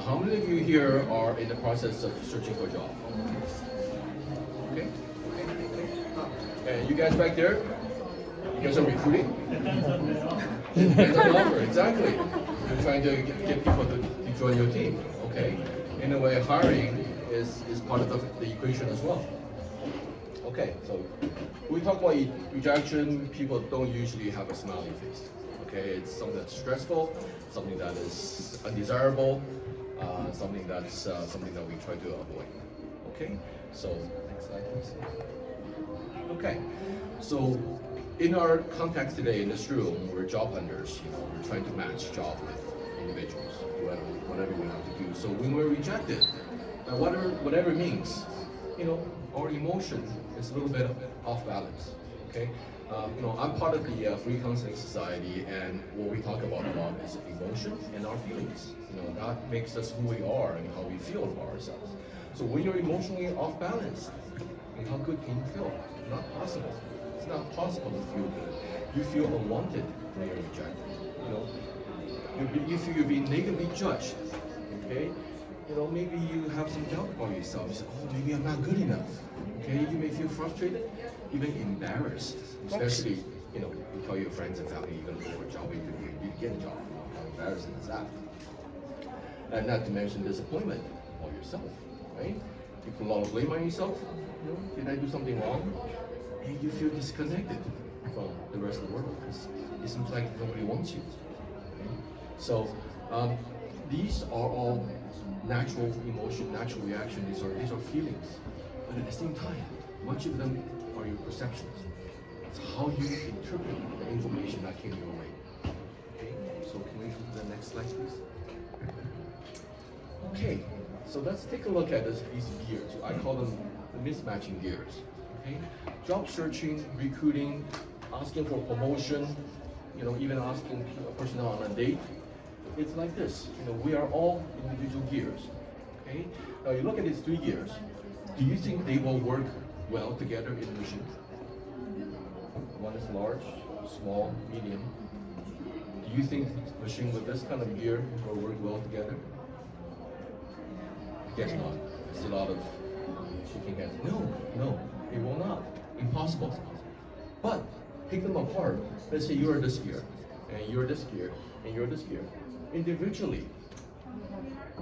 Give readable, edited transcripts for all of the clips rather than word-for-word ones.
how many of you here are in the process of searching for a job? Okay. And you guys back there? You guys are recruiting? Depends on the offer, exactly. You're trying to get people to join your team. Okay. In a way, hiring is part of the equation as well. Okay, so when we talk about rejection, people don't usually have a smiley face. Okay, it's something that's stressful, something that is undesirable, something that we try to avoid. Okay, so next slide, please. Okay, so in our context today in this room, we're job hunters. We're trying to match job with individuals, whatever we have to do. So when we're rejected, whatever it means, our emotion is a little bit off balance. Okay, I'm part of the Free Counseling Society, and what we talk about a lot is emotion and our feelings. That makes us who we are and how we feel about ourselves. So when you're emotionally off balance, how good can you feel? Not possible. It's not possible to feel good. You feel unwanted when you're rejected. You feel you're being negatively judged. Okay, maybe you have some doubt about yourself. You say, oh, maybe I'm not good enough. Okay, you may feel frustrated, even embarrassed, especially, you tell your friends and family you're going to go for a job interview, you get a job. How embarrassing is that? And not to mention disappointment about yourself, right? You put a lot of blame on yourself. Did I do something wrong? And you feel disconnected from the rest of the world because it seems like nobody wants you. Okay? So these are all natural emotion, natural reaction. These are feelings. But at the same time, much of them are your perceptions. It's how you interpret the information that came your way. Okay, so can we go to the next slide, please? Okay, so let's take a look at these gears. I call them the mismatching gears. Okay, job searching, recruiting, asking for promotion, even asking a person on a date. It's like this. We are all individual gears. Okay, now you look at these three gears. Do you think they will work well together in a machine? One is large, small, medium. Do you think a machine with this kind of gear will work well together? I guess not. It's a lot of shaking heads. No, it will not. Impossible. But pick them apart. Let's say you're this gear, and you're this gear, and you're this gear. Individually,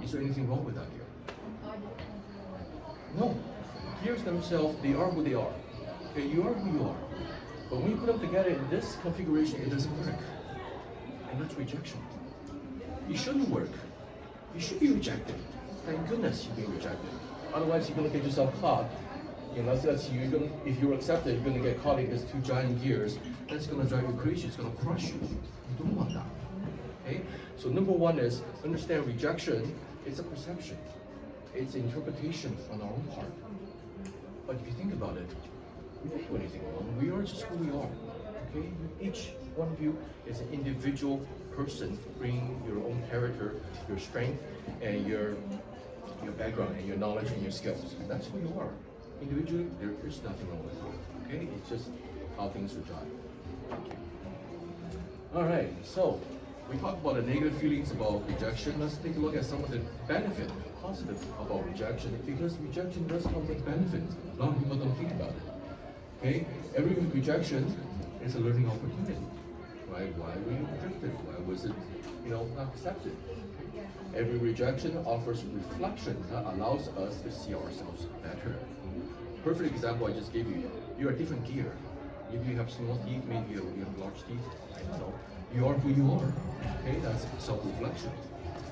is there anything wrong with that gear? No. Gears themselves, they are who they are. Okay, you are who you are. But when you put them together in this configuration, it doesn't work. And that's rejection. It shouldn't work. You should be rejected. Thank goodness you're being rejected. Otherwise, you're going to get yourself caught. If you're accepted, you're going to get caught in these two giant gears. That's going to drive you crazy. It's going to crush you. You don't want that. Okay? So number one is understand rejection. It's a perception. It's an interpretation on our own part. But if you think about it, we don't do anything wrong. We are just who we are. Okay? Each one of you is an individual person, bringing your own character, your strength, and your background, and your knowledge, and your skills. And that's who you are. Individually, there is nothing wrong with you. Okay? It's just how things are done. All right. So we talked about the negative feelings about rejection. Let's take a look at some of the benefit, positive about rejection, because rejection does come with benefits. A lot of people don't think about it. Okay, every rejection is a learning opportunity. Right? Why were you rejected? Why was it, not accepted? Every rejection offers reflection that allows us to see ourselves better. Perfect example I just gave you. You're a different gear. Maybe you have small teeth, maybe you have large teeth. I don't know. You are who you are. Okay, that's self-reflection.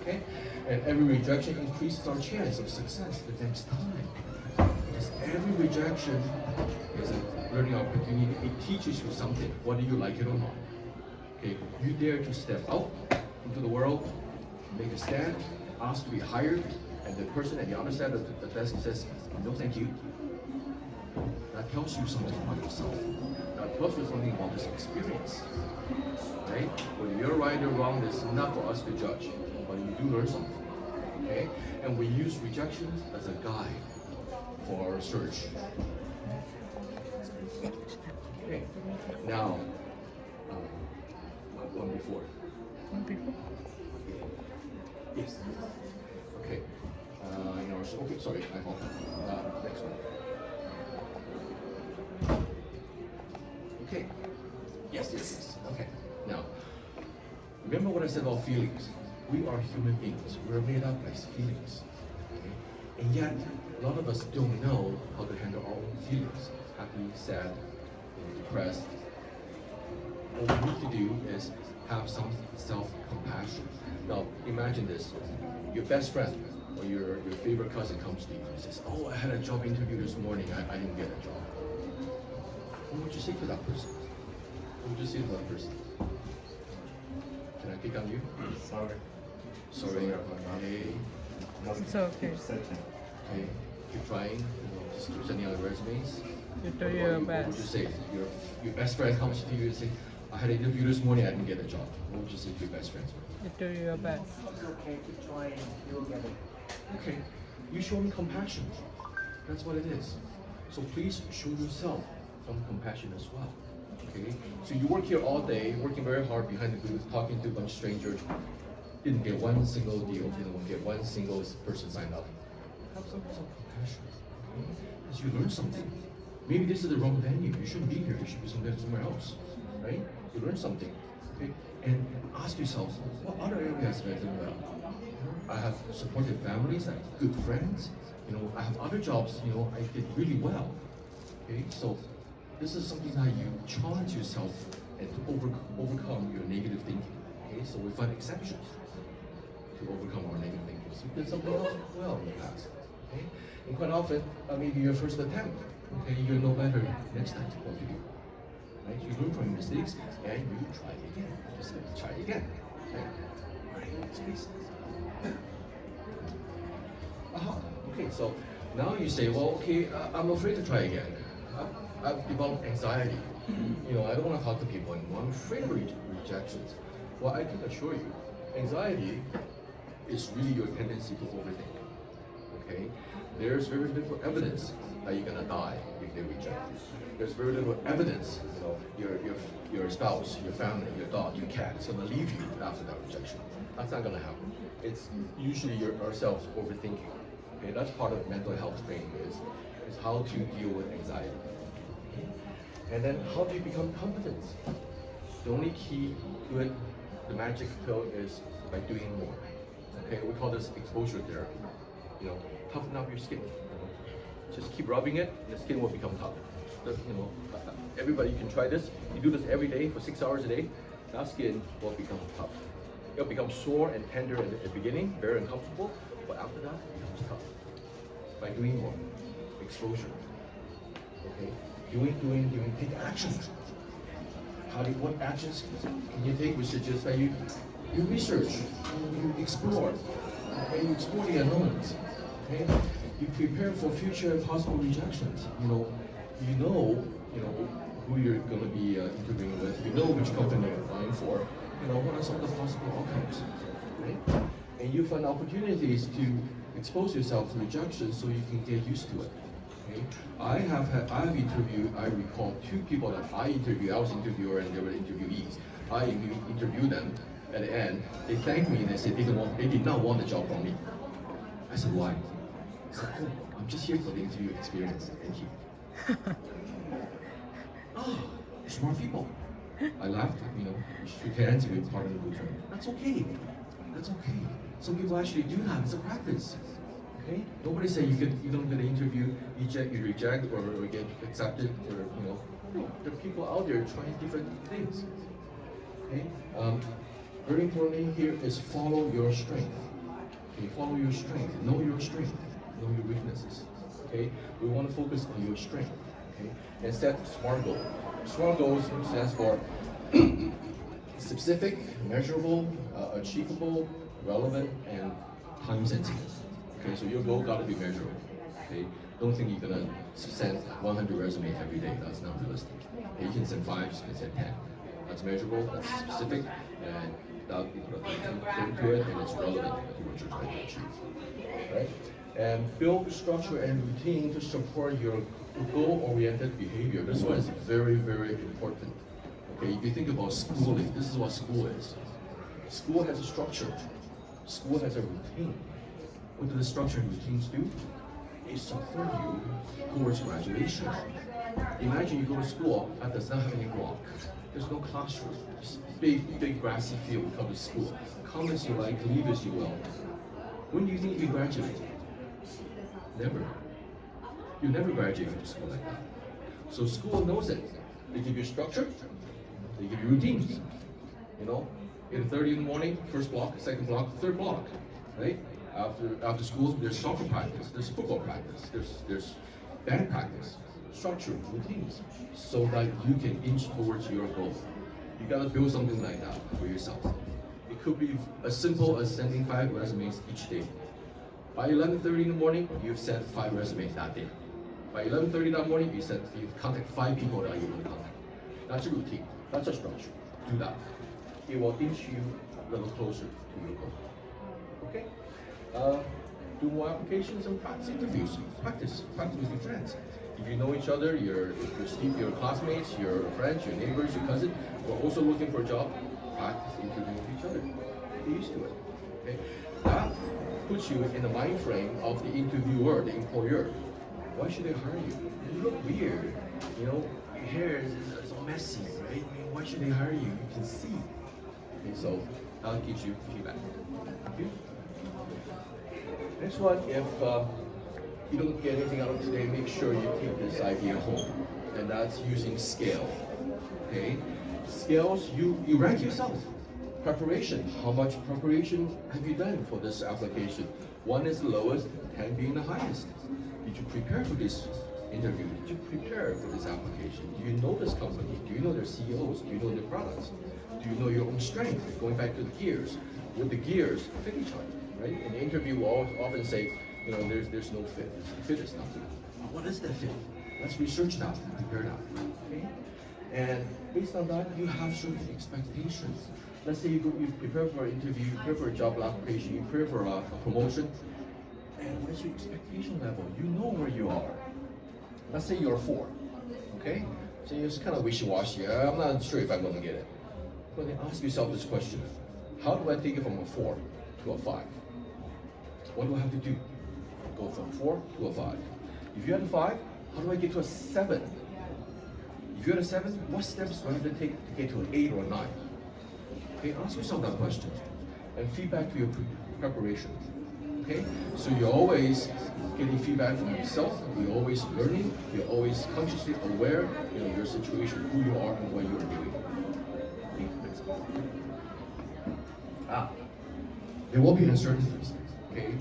Okay, and every rejection increases our chance of success the next time. Because every rejection is a learning opportunity. It teaches you something, whether you like it or not. Okay, you dare to step out into the world, make a stand, ask to be hired, and the person at the other side of the desk says, no thank you. That tells you something about yourself. That tells you something about this experience. Right? Whether you're right or wrong, it's not for us to judge, but you do learn something. Okay? And we use rejections as a guide for our search. Okay. Now, one before. One before? Yes. first. Okay, sorry, I hope. Next one. Okay. Yes. Okay. Now, remember what I said about feelings. We are human beings. We're made up by feelings. Okay? And yet, a lot of us don't know how to handle our own feelings. Happy, sad, depressed. What we need to do is have some self-compassion. Now, imagine this. Your best friend or your favorite cousin comes to you and says, oh, I had a job interview this morning. I didn't get a job. What would you say to that person? What would you say to that person? Can I pick on you? Sorry. Sorry. Okay. It's okay. Okay. Keep trying. Just keep sending out resumes. You do your What would you best. say? Your best friend comes to you and say, I had an interview this morning, I didn't get a job. What would you say to your best friend? You do your best. It's okay to try and you'll get it. Okay. You show me compassion. That's what it is. So please show yourself some compassion as well. Okay? So you work here all day, working very hard behind the booth, talking to a bunch of strangers, didn't get one single deal, didn't get one single person signed up. Have some compassion. Okay? Because you learn something. Maybe this is the wrong venue. You shouldn't be here. You should be somewhere else. Right? You learn something. Okay? And ask yourself, what other areas did I do well? I have supported families, I have good friends, I have other jobs, I did really well. Okay? So this is something that you challenge yourself and to overcome your negative thinking. Okay? So we find exceptions to overcome our negative thinking. So you did something else well in the past. Okay? And quite often, maybe your first attempt, okay, you'll know better next time what to do. Right? You learn from your mistakes and you try again. Just try again. Right? Space. Okay, so now you say, well, okay, I'm afraid to try again. I've developed anxiety. I don't want to talk to people anymore. I'm afraid of rejections. Well, I can assure you, anxiety is really your tendency to overthink. Okay? There's very little evidence that you're gonna die if they reject you. There's very little evidence, your spouse, your family, your dog, your cat is gonna leave you after that rejection. That's not gonna happen. It's usually ourselves overthinking. Okay, that's part of mental health training is how to deal with anxiety. Okay? And then how do you become competent? The only key to it, the magic pill is by doing more. Okay, we call this exposure therapy. Toughen up your skin. Just keep rubbing it, the skin will become tough. Everybody can try this. You do this every day for 6 hours a day, that skin will become tough. It'll become sore and tender at the beginning, very uncomfortable, but after that, it becomes tough. By doing more exposure. Okay? Doing, take actions. What actions can you take? We suggest that you research, you explore, okay? You explore the unknowns. Okay? You prepare for future possible rejections. You know who you're going to be interviewing with. You know which company you're applying for. What are some of the possible outcomes, right? And you find opportunities to expose yourself to rejection so you can get used to it. Okay? I recall 2 people that I interviewed. I was interviewer and they were interviewees. I interviewed them. At the end, they thanked me and they said they did not want the job from me. I said, why? I said, I'm just here for the interview experience. Thank you. Smart people. I laughed, shook hands with part of the group. That's okay. That's okay. Some people actually do that. It's a practice. Okay? Nobody say you don't get an interview, you reject or get accepted or there are people out there trying different things. Okay? Very importantly here is follow your strength. Okay, follow your strength. Know your strength. Know your weaknesses. Okay? We want to focus on your strength. Okay? And set SMART goals. SMART goals stands for specific, measurable, achievable, relevant, and time sensitive. Okay, so your goal got to be measurable. Okay, don't think you're gonna send 100 resumes every day. That's not realistic. Okay, you can send 5, you can send 10. That's measurable, that's specific, and that you put a thing to it, and it's relevant to what you're trying to achieve. Right? And build structure and routine to support your goal-oriented behavior. This one is very, very important. Okay, if you think about schooling, this is what school is. School has a structure. School has a routine. What do the structure routines do? It support you towards graduation. Imagine you go to school that does not have any rock. There's no classroom. Just big grassy field. You come to school. Come as you like, leave as you will. When do you think you graduate? Never. You never graduate from school like that. So school knows it. They give you structure. They give you routines. You know, 8:30 in the morning, first block, second block, third block, right? After school, there's soccer practice, there's football practice, there's band practice, structure, routines, so that you can inch towards your goal. You gotta build something like that for yourself. It could be as simple as sending 5 resumes each day. By 11:30 in the morning, you've sent 5 resumes that day. By 11:30 that morning, you've contacted 5 people that you want to contact. That's a routine. That's a structure. Do that. It will inch you a little closer to your goal. Okay? Do more applications and practice interviews. Practice with your friends. If you know each other, your classmates, your friends, your neighbors, your cousin, who are also looking for a job, practice interviewing with each other. Get used to it. Okay? That puts you in the mind frame of the interviewer, the employer. Why should they hire you? You look weird. You know, your hair is all messy, right? I mean, why should they hire you? You can see. Okay, so that gives you feedback. Thank you. Next one, if you don't get anything out of today, make sure you take this idea home. And that's using scale. Okay? Scales, you rank yourself. Preparation. How much preparation have you done for this application? 1 is the lowest, 10 being the highest. Did you prepare for this interview? Did you prepare for this application? Do you know this company? Do you know their CEOs? Do you know their products? Do you know your own strength? Going back to the gears. Would the gears fit each other? Right? In the interview, we often say, you know, there's no fit. The fit is not good. What is the fit? Let's research that, prepare that. Okay? And based on that, you have certain expectations. Let's say you prepare for an interview, you prepare for a job application, you prepare for a promotion. And what's your expectation level? You know where you are. Let's say you're a 4. Okay? So you're just kind of wishy-washy. I'm not sure if I'm going to get it. But then ask yourself this question. How do I take it from a 4 to a 5? What do I have to do? Go from 4 to a 5. If you're at a 5, how do I get to a 7? If you're at a 7, what steps do I have to take to get to an 8 or a 9? Okay, ask yourself that question. And feedback to your preparation. Okay? So you're always getting feedback from yourself, you're always learning, you're always consciously aware of your situation, who you are and what you're doing. There will be uncertainties. Okay?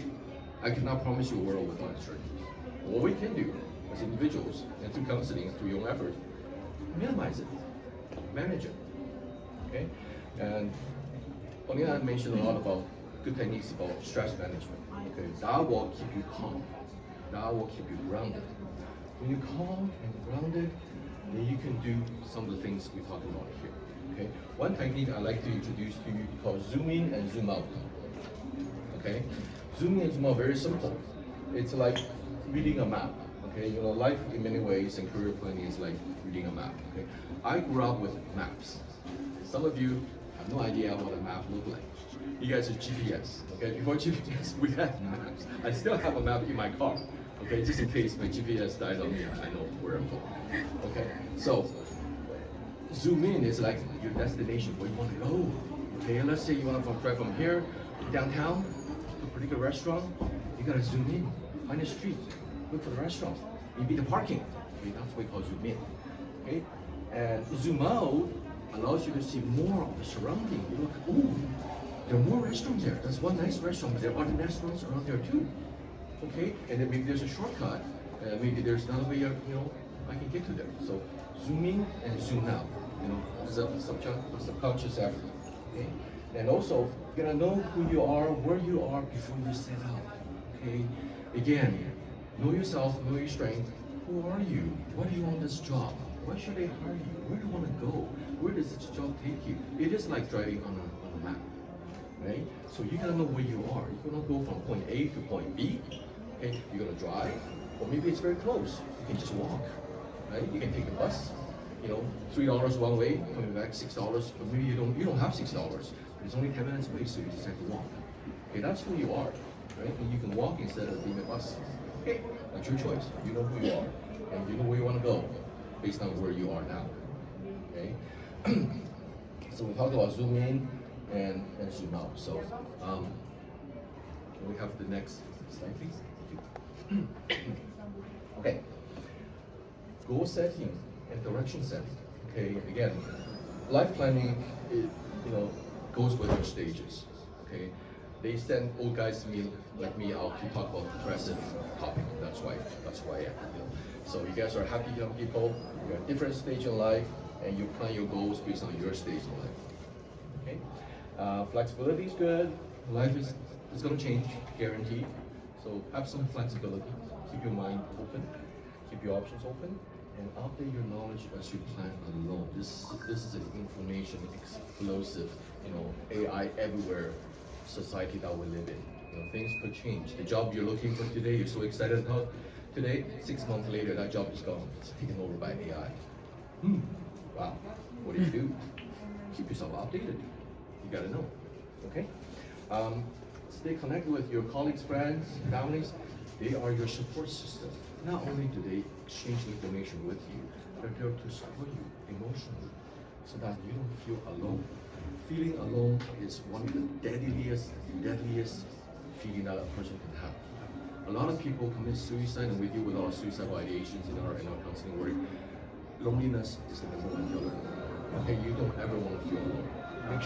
I cannot promise you a world without uncertainties. What we can do as individuals and through counseling, through your own effort, minimize it, manage it. Okay? And Olina mentioned a lot about good techniques about stress management. Okay? That will keep you calm. That will keep you grounded. When you're calm and grounded, then you can do some of the things we're talking about here. Okay? One technique I like to introduce to you is called zoom in and zoom out. Okay? Zoom in and zoom out, very simple. It's like reading a map. Okay? You know, life in many ways and career planning is like reading a map. Okay? I grew up with maps. Some of you have no idea what a map looked like. You guys are GPS. Okay? Before GPS, we had maps. I still have a map in my car. Okay? Just in case my GPS dies on me, I know where I'm going. Okay? So, zoom in is like your destination, where you want to go. Okay, let's say you want to drive from here to downtown to a particular restaurant. You gotta zoom in, find a street, look for the restaurant, maybe the parking. Okay, that's what we call zoom in. Okay, and zoom out allows you to see more of the surrounding. You look, ooh, there are more restaurants there. That's one nice restaurant, but there are other restaurants around there too. Okay, and then maybe there's a shortcut. Maybe there's another way, I can get to there. So zoom in and zoom out. It's a subconscious effort. Okay? And also, you gotta know who you are, where you are before you set out. Okay? Again, know yourself, know your strength. Who are you? Why do you want this job? Why should they hire you? Where do you want to go? Where does this job take you? It is like driving on a map. Right? So you gotta know where you are. You're gonna go from point A to point B. Okay? You're gonna drive, or maybe it's very close. You can just walk. Right? You can take a bus. $3 one way, coming back $6, but maybe you don't have $6, but it's only 10 minutes away, so you just have to walk. Okay, that's who you are. right? And you can walk instead of being a bus. Okay, that's your choice. You know who you are, and you know where you want to go, based on where you are now. Okay. So we talked about zoom in and zoom out. So can we have the next slide, please? Okay. Goal setting and direction setting. Okay. Again, life planning, goes with your stages. Okay. They send old guys like me out to talk about depressive topic. That's why. So you guys are happy young people. You're at different stage in life, and you plan your goals based on your stage in life. Okay. Flexibility is good. Life is going to change, guaranteed. So have some flexibility. Keep your mind open. Keep your options open, and update your knowledge as you plan alone. This is an information explosive, AI everywhere society that we live in. Things could change. The job you're looking for today, you're so excited about today, 6 months later, that job is gone. It's taken over by AI. Wow. What do? Keep yourself updated. You gotta know. Okay? Stay connected with your colleagues, friends, families. They are your support system. Not only do they exchange information with you, they're there to support you emotionally so that you don't feel alone. Feeling alone is one of the deadliest feeling that a person can have. A lot of people commit suicide, and we deal with our suicidal ideations in our counseling work. Loneliness is the number one killer. Okay, you don't ever want to feel alone.